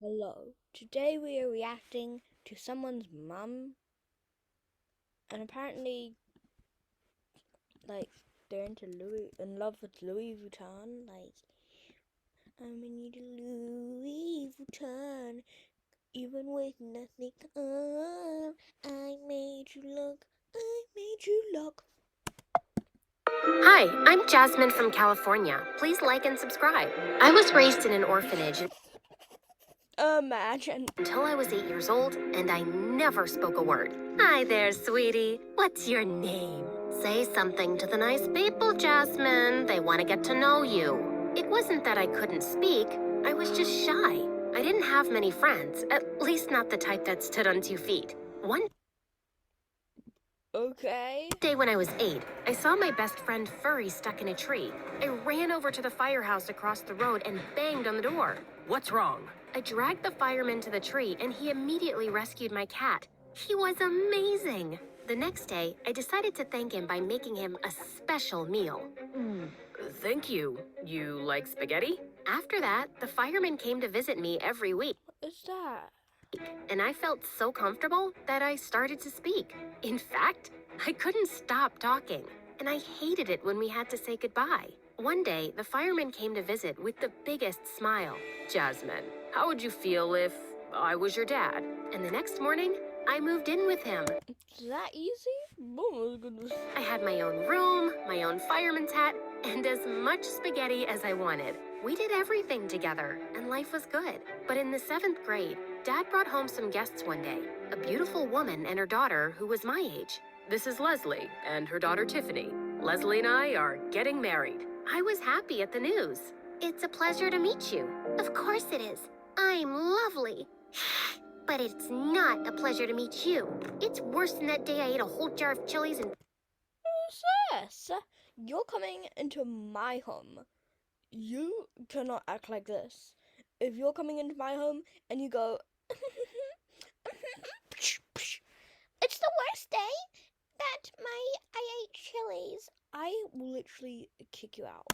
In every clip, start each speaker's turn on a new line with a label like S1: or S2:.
S1: Hello. Today we are reacting to someone's mum, and apparently, like, they're in love with Louis Vuitton. Like, I'm into Louis Vuitton, even with nothing on. I made you look. I made you look.
S2: Hi, I'm Jasmine from California. Please like and subscribe. I was raised in an orphanage
S1: Imagine.
S2: until I was 8 years old, and I never spoke a word. Hi there, sweetie. What's your name? Say something to the nice people, Jasmine. They want to get to know you. It wasn't that I couldn't speak. I was just shy. I didn't have many friends, at least not the type that stood on 2 feet. One
S1: Okay.
S2: day when I was 8, I saw my best friend Furry stuck in a tree. I ran over to the firehouse across the road and banged on the door. What's wrong? I dragged the fireman to the tree and he immediately rescued my cat. He was amazing. The next day, I decided to thank him by making him a special meal. Thank you. You like spaghetti? After that, the fireman came to visit me every week.
S1: What is that?
S2: And I felt so comfortable that I started to speak. In fact, I couldn't stop talking, and I hated it when we had to say goodbye. One day, the fireman came to visit with the biggest smile. Jasmine, how would you feel if I was your dad? And the next morning, I moved in with him.
S1: Is that easy? Oh my goodness.
S2: I had my own room, my own fireman's hat, and as much spaghetti as I wanted. We did everything together, and life was good. But in the 7th grade, Dad brought home some guests one day, a beautiful woman and her daughter who was my age. This is Leslie and her daughter Tiffany. Leslie and I are getting married. I was happy at the news. It's a pleasure to meet you. Of course it is. I'm lovely. But it's not a pleasure to meet you. It's worse than that day I ate a whole jar of chilies and...
S1: Sis, you're coming into my home. You cannot act like this. If you're coming into my home and you go, it's the worst day that I ate chilies, I will literally kick you out.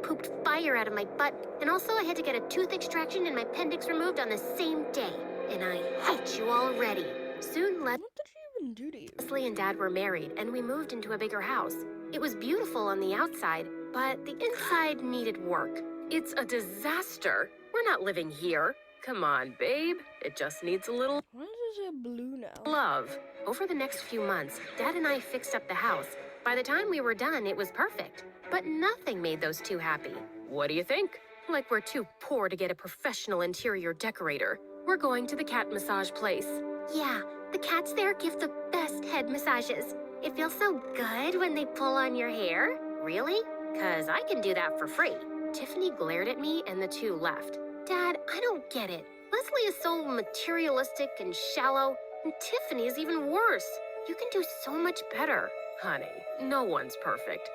S2: Pooped fire out of my butt, and also I had to get a tooth extraction and my appendix removed on the same day. And I hate you already. Soon,
S1: What did she even do to you?
S2: Leslie and Dad were married, and we moved into a bigger house. It was beautiful on the outside, but the inside needed work. It's a disaster. We're not living here. Come on, babe. It just needs a little
S1: Why is it blue now?
S2: love. Over the next few months, Dad and I fixed up the house. By the time we were done, it was perfect. But nothing made those two happy. What do you think? Like we're too poor to get a professional interior decorator. We're going to the cat massage place. Yeah, the cats there give the best head massages. It feels so good when they pull on your hair. Really? 'Cause I can do that for free. Tiffany glared at me and the two left. Dad, I don't get it. Leslie is so materialistic and shallow, and Tiffany is even worse. You can do so much better. Honey, no one's perfect.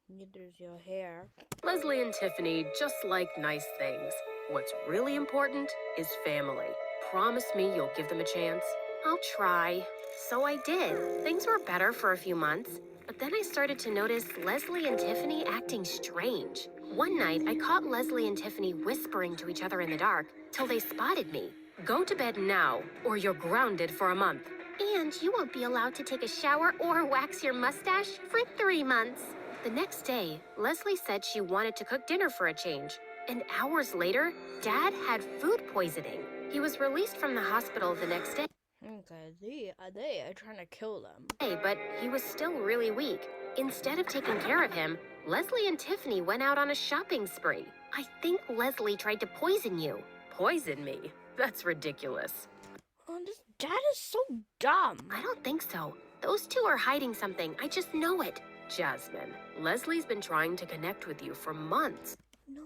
S1: Neither's your hair.
S2: Leslie and Tiffany just like nice things. What's really important is family. Promise me you'll give them a chance? I'll try. So I did. Things were better for a few months, but then I started to notice Leslie and Tiffany acting strange. One night, I caught Leslie and Tiffany whispering to each other in the dark till they spotted me. Go to bed now, or you're grounded for a month. And you won't be allowed to take a shower or wax your mustache for 3 months. The next day, Leslie said she wanted to cook dinner for a change. And hours later, Dad had food poisoning. He was released from the hospital the next day.
S1: Okay, they are trying to kill them.
S2: But he was still really weak. Instead of taking care of him, Leslie and Tiffany went out on a shopping spree. I think Leslie tried to poison you. Poison me? That's ridiculous.
S1: Oh, this dad is so dumb.
S2: I don't think so. Those two are hiding something. I just know it. Jasmine, Leslie's been trying to connect with you for months.
S1: No.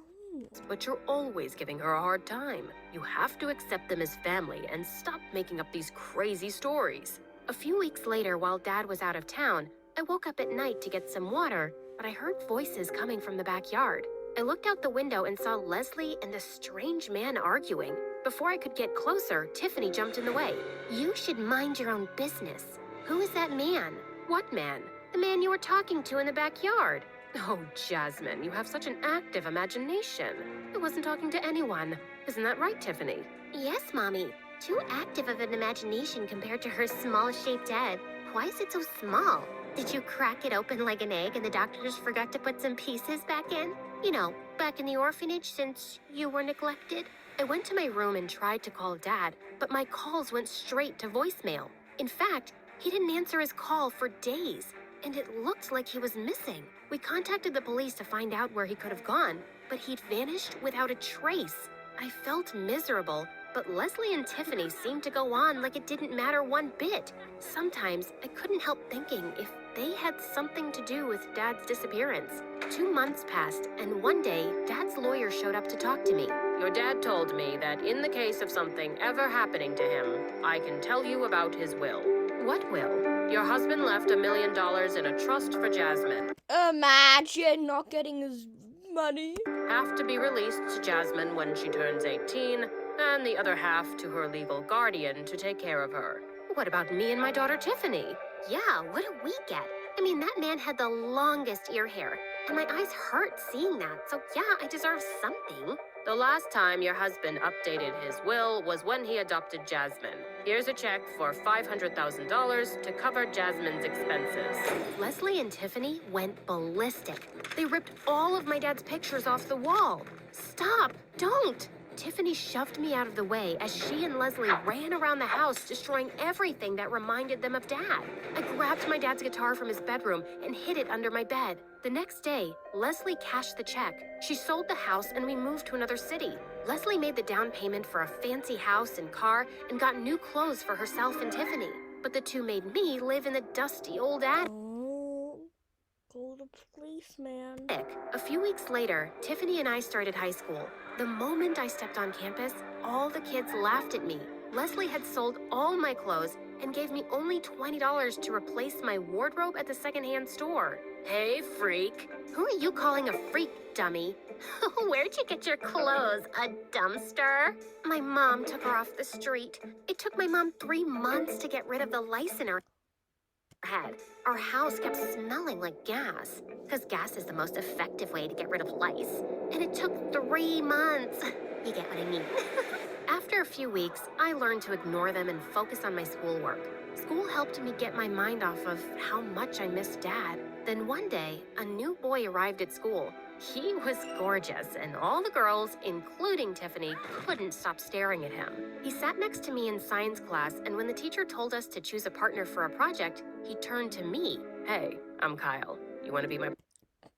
S2: But you're always giving her a hard time. You have to accept them as family and stop making up these crazy stories. A few weeks later, while Dad was out of town, I woke up at night to get some water, but I heard voices coming from the backyard. I looked out the window and saw Leslie and a strange man arguing. Before I could get closer, Tiffany jumped in the way. You should mind your own business. Who is that man? What man? The man you were talking to in the backyard. Oh, Jasmine, you have such an active imagination. I wasn't talking to anyone. Isn't that right, Tiffany?
S3: Yes, Mommy. Too active of an imagination compared to her small-shaped head. Why is it so small? Did you crack it open like an egg and the doctors forgot to put some pieces back in? You know, back in the orphanage since you were neglected?
S2: I went to my room and tried to call Dad, but my calls went straight to voicemail. In fact, he didn't answer his call for days, and it looked like he was missing. We contacted the police to find out where he could have gone, but he'd vanished without a trace. I felt miserable, but Leslie and Tiffany seemed to go on like it didn't matter one bit. Sometimes I couldn't help thinking if they had something to do with Dad's disappearance. 2 months passed, and one day, Dad's lawyer showed up to talk to me. Your dad told me that in the case of something ever happening to him, I can tell you about his will. What will? Your husband left $1 million in a trust for Jasmine.
S1: Imagine not getting his money.
S2: Half to be released to Jasmine when she turns 18, and the other half to her legal guardian to take care of her. What about me and my daughter Tiffany?
S3: Yeah, what do we get? I mean, that man had the longest ear hair, and my eyes hurt seeing that, so yeah, I deserve something.
S2: The last time your husband updated his will was when he adopted Jasmine. Here's a check for $500,000 to cover Jasmine's expenses. Leslie and Tiffany went ballistic. They ripped all of my dad's pictures off the wall. Stop! Don't! Tiffany shoved me out of the way as she and Leslie ran around the house destroying everything that reminded them of Dad. I grabbed my dad's guitar from his bedroom and hid it under my bed. The next day, Leslie cashed the check. She sold the house and we moved to another city. Leslie made the down payment for a fancy house and car and got new clothes for herself and Tiffany. But the two made me live in the dusty old attic.
S1: Call the policeman.
S2: A few weeks later, Tiffany and I started high school. The moment I stepped on campus, all the kids laughed at me. Leslie had sold all my clothes and gave me only $20 to replace my wardrobe at the secondhand store. Hey, freak.
S3: Who are you calling a freak, dummy? Where'd you get your clothes? A dumpster? My mom took her off the street. It took my mom 3 months to get rid of the lice in her head. Our house kept smelling like gas, because gas is the most effective way to get rid of lice. And it took 3 months. You get what I mean? After a few weeks, I learned to ignore them and focus on my schoolwork. School helped me get my mind off of how much I missed Dad. Then one day, a new boy arrived at school. He was gorgeous, and all the girls, including Tiffany, couldn't stop staring at him. He sat next to me in science class, and when the teacher told us to choose a partner for a project, he turned to me. Hey, I'm Kyle. You want to be my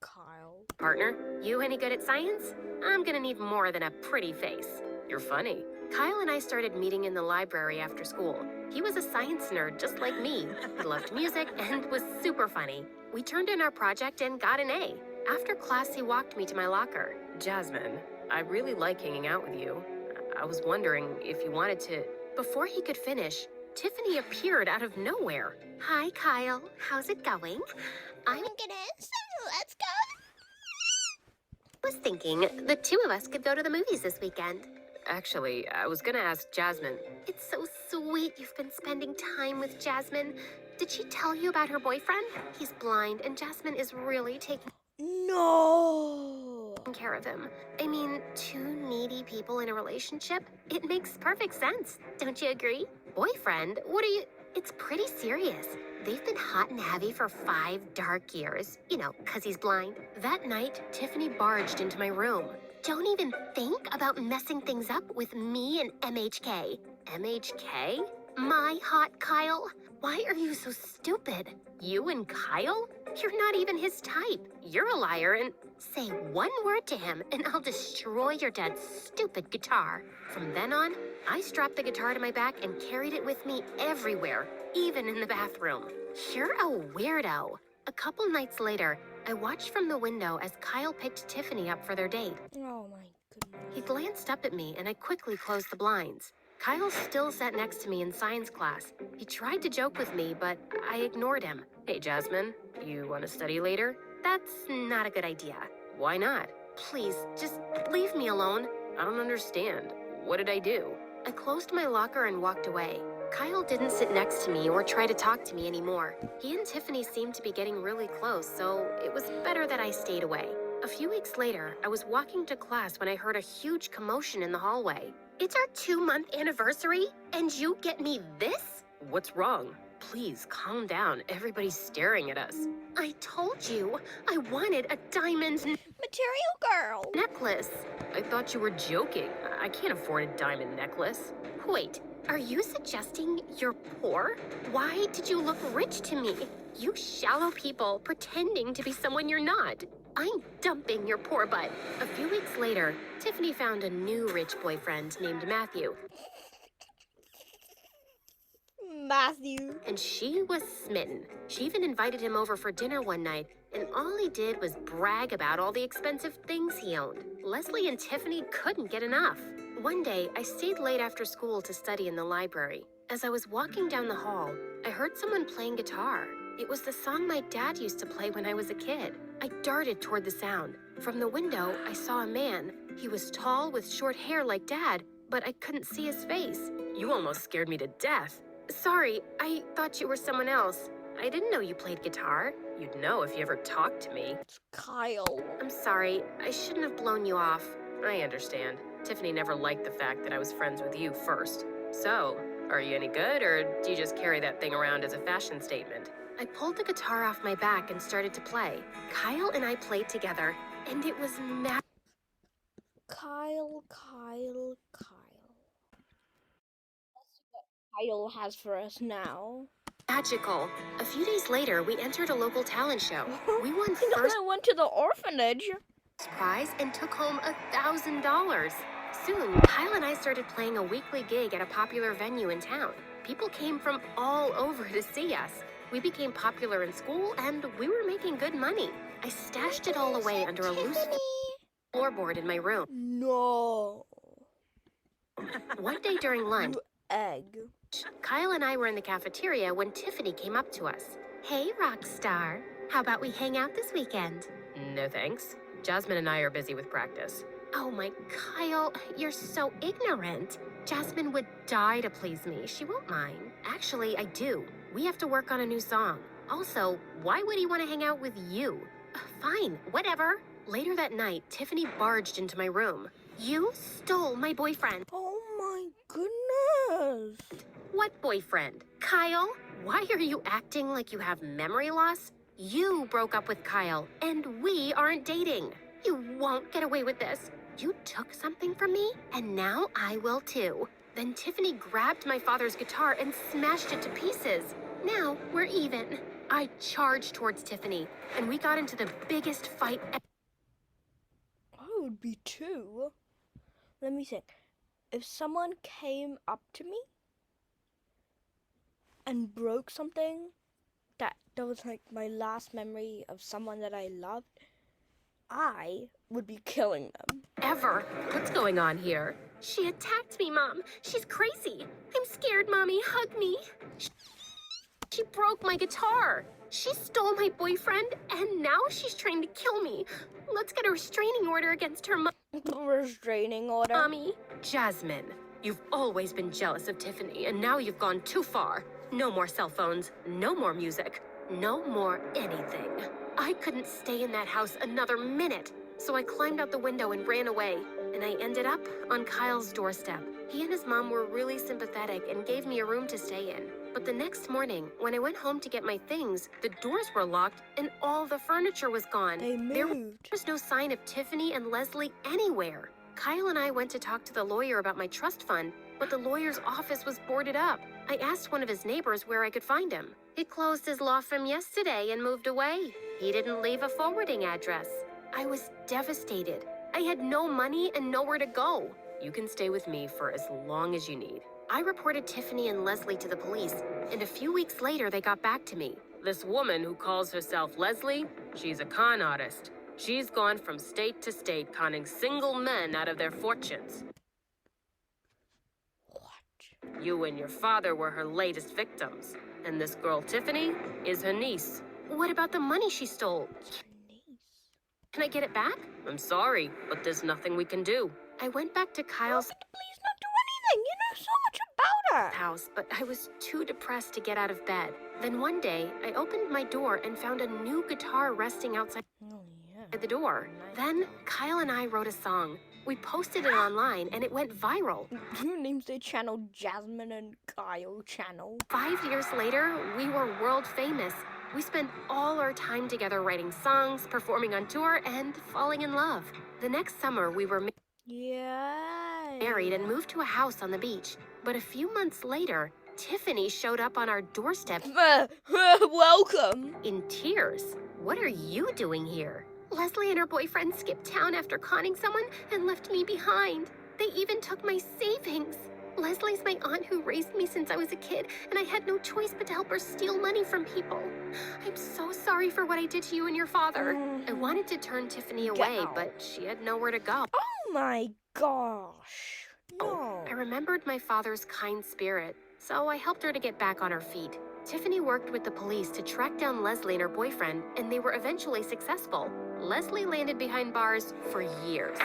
S1: Kyle.
S2: partner? You any good at science? I'm gonna need more than a pretty face. You're funny. Kyle and I started meeting in the library after school. He was a science nerd just like me. He loved music and was super funny. We turned in our project and got an A. After class, he walked me to my locker. Jasmine, I really like hanging out with you. I was wondering if you wanted to... Before he could finish, Tiffany appeared out of nowhere.
S3: Hi, Kyle. How's it going?
S4: I'm gonna, so let's go.
S3: I was thinking the two of us could go to the movies this weekend.
S2: Actually, I was gonna ask Jasmine.
S3: It's so sweet you've been spending time with Jasmine. Did she tell you about her boyfriend? He's blind, and Jasmine is really taking
S1: No.
S3: care of him. I mean, two needy people in a relationship? It makes perfect sense. Don't you agree? Boyfriend? What are you... It's pretty serious. They've been hot and heavy for 5 dark years. You know, 'cause he's blind.
S2: That night, Tiffany barged into my room.
S3: Don't even think about messing things up with me and MHK.
S2: MHK?
S3: My hot Kyle? Why are you so stupid?
S2: You and Kyle?
S3: You're not even his type.
S2: You're a liar and...
S3: Say one word to him and I'll destroy your dad's stupid guitar.
S2: From then on, I strapped the guitar to my back and carried it with me everywhere, even in the bathroom.
S3: You're a weirdo.
S2: A couple nights later, I watched from the window as Kyle picked Tiffany up for their date.
S1: Oh my goodness.
S2: He glanced up at me and I quickly closed the blinds. Kyle still sat next to me in science class. He tried to joke with me, but I ignored him. Hey, Jasmine, you want to study later?
S3: That's not a good idea.
S2: Why not?
S3: Please, just leave me alone.
S2: I don't understand. What did I do? I closed my locker and walked away. Kyle didn't sit next to me or try to talk to me anymore. He and Tiffany seemed to be getting really close, so it was better that I stayed away. A few weeks later, I was walking to class when I heard a huge commotion in the hallway.
S3: It's our 2-month anniversary, and you get me this?
S2: What's wrong? Please, calm down. Everybody's staring at us.
S3: I told you, I wanted a diamond
S4: Material girl.
S3: necklace.
S2: I thought you were joking. I can't afford a diamond necklace.
S3: Wait, are you suggesting you're poor? Why did you look rich to me? You shallow people pretending to be someone you're not. I'm dumping your poor butt.
S2: A few weeks later, Tiffany found a new rich boyfriend named Matthew,
S1: Matthew.
S2: and she was smitten. She even invited him over for dinner one night, and all he did was brag about all the expensive things he owned. Leslie and Tiffany couldn't get enough. One day, I stayed late after school to study in the library. As I was walking down the hall, I heard someone playing guitar. It was the song my dad used to play when I was a kid. I darted toward the sound. From the window, I saw a man. He was tall with short hair like Dad, but I couldn't see his face. You almost scared me to death. Sorry, I thought you were someone else. I didn't know you played guitar. You'd know if you ever talked to me.
S1: It's Kyle.
S2: I'm sorry, I shouldn't have blown you off. I understand. Tiffany never liked the fact that I was friends with you first. So, are you any good, or do you just carry that thing around as a fashion statement? I pulled the guitar off my back and started to play. Kyle and I played together, and it was
S1: Kyle. Kyle has for us now.
S2: magical. A few days later, we entered a local talent show. We won
S1: You know,
S2: first
S1: I went to the orphanage.
S2: prize and took home $1,000. Soon, Kyle and I started playing a weekly gig at a popular venue in town. People came from all over to see us. We became popular in school, and we were making good money. I stashed it all away under a loose floorboard in my room.
S1: No.
S2: One day during lunch,
S1: You egg.
S2: Kyle and I were in the cafeteria when Tiffany came up to us.
S3: Hey, rock star. How about we hang out this weekend?
S2: No thanks. Jasmine and I are busy with practice.
S3: Oh my, Kyle, you're so ignorant. Jasmine would die to please me. She won't mind.
S2: Actually, I do. We have to work on a new song. Also, why would he want to hang out with you?
S3: Fine, whatever.
S2: Later that night, Tiffany barged into my room.
S3: You stole my boyfriend.
S1: Oh my goodness.
S2: What boyfriend?
S3: Kyle,
S2: Why are you acting like you have memory loss? You broke up with Kyle, and we aren't dating.
S3: you won't get away with this. You took something from me, and now I will too.
S2: Then Tiffany grabbed my father's guitar and smashed it to pieces.
S3: Now we're even.
S2: I charged towards Tiffany, and we got into the biggest fight ever.
S1: I would be too. Let me think. If someone came up to me and broke something that was like my last memory of someone that I loved, I would be killing them.
S2: Ever. What's going on here?
S3: She attacked me, Mom. She's crazy. I'm scared, Mommy. Hug me. She broke my guitar. She stole my boyfriend, and now she's trying to kill me. Let's get a restraining order against her,
S1: Restraining order.
S3: Mommy.
S2: Jasmine, you've always been jealous of Tiffany, and now you've gone too far. No more cell phones, no more music, no more anything. I couldn't stay in that house another minute, so I climbed out the window and ran away, and I ended up on Kyle's doorstep. He and his mom were really sympathetic and gave me a room to stay in. But the next morning, when I went home to get my things, the doors were locked and all the furniture was gone.
S1: They
S2: There
S1: moved.
S2: was no sign of Tiffany and Leslie anywhere. Kyle and I went to talk to the lawyer about my trust fund, but the lawyer's office was boarded up. I asked one of his neighbors where I could find him. He closed his law firm yesterday and moved away. He didn't leave a forwarding address. I was devastated. I had no money and nowhere to go. You can stay with me for as long as you need. I reported Tiffany and Leslie to the police, and a few weeks later they got back to me. This woman who calls herself Leslie, she's a con artist. She's gone from state to state conning single men out of their fortunes.
S1: What?
S2: You and your father were her latest victims, and this girl Tiffany is her niece.
S3: What about the money she stole?
S1: It's her niece.
S3: Can I get it back?
S2: I'm sorry, but there's nothing we can do.
S3: I went back to Kyle's.
S1: Please not do anything. You know so much about that?
S2: house, but I was too depressed to get out of bed. Then one day, I opened my door and found a new guitar resting outside
S1: Oh, yeah.
S2: the door.
S1: Nice
S2: Then
S1: guitar.
S2: Kyle and I wrote a song. We posted it online and it went viral.
S1: Who names their channel Jasmine and Kyle channel?
S2: 5 years later, we were world famous. We spent all our time together writing songs, performing on tour, and falling in love. The next summer, we were
S1: Yeah.
S2: married and moved to a house on the beach. But a few months later, Tiffany showed up on our doorstep
S1: Welcome.
S2: in tears. What are you doing here?
S3: Leslie and her boyfriend skipped town after conning someone and left me behind. They even took my savings. Leslie's my aunt who raised me since I was a kid, and I had no choice but to help her steal money from people. I'm so sorry for what I did to you and your father.
S2: I wanted to turn Tiffany
S1: Get
S2: away,
S1: out.
S2: but she had nowhere to go.
S1: Oh my gosh. No.
S2: I remembered my father's kind spirit, so I helped her to get back on her feet. Tiffany worked with the police to track down Leslie and her boyfriend, and they were eventually successful. Leslie landed behind bars for years.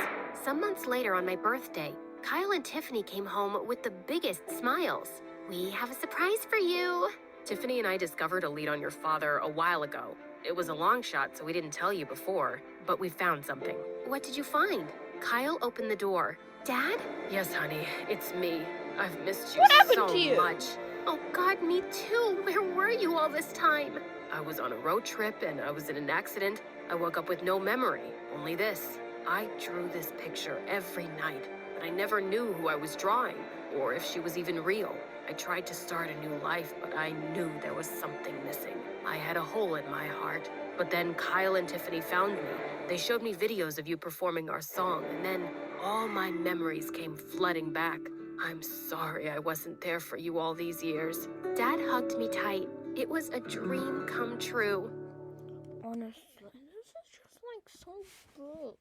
S2: Some months later, on my birthday, Kyle and Tiffany came home with the biggest smiles.
S3: We have a surprise for you.
S2: Tiffany and I discovered a lead on your father a while ago. It was a long shot, so we didn't tell you before, but we found something. What did you find? Kyle opened the door.
S3: Dad?
S2: Yes, honey, it's me. I've missed you
S1: What happened
S2: so
S1: to you?
S2: much.
S3: Oh God, me too. Where were you all this time?
S2: I was on a road trip and I was in an accident. I woke up with no memory, only this. I drew this picture every night, but I never knew who I was drawing or if she was even real. I tried to start a new life, but I knew there was something missing. I had a hole in my heart. But then Kyle and Tiffany found me. They showed me videos of you performing our song, and then all my memories came flooding back. I'm sorry I wasn't there for you all these years.
S3: Dad hugged me tight. It was a dream come true.
S1: Honestly, this is just like so good.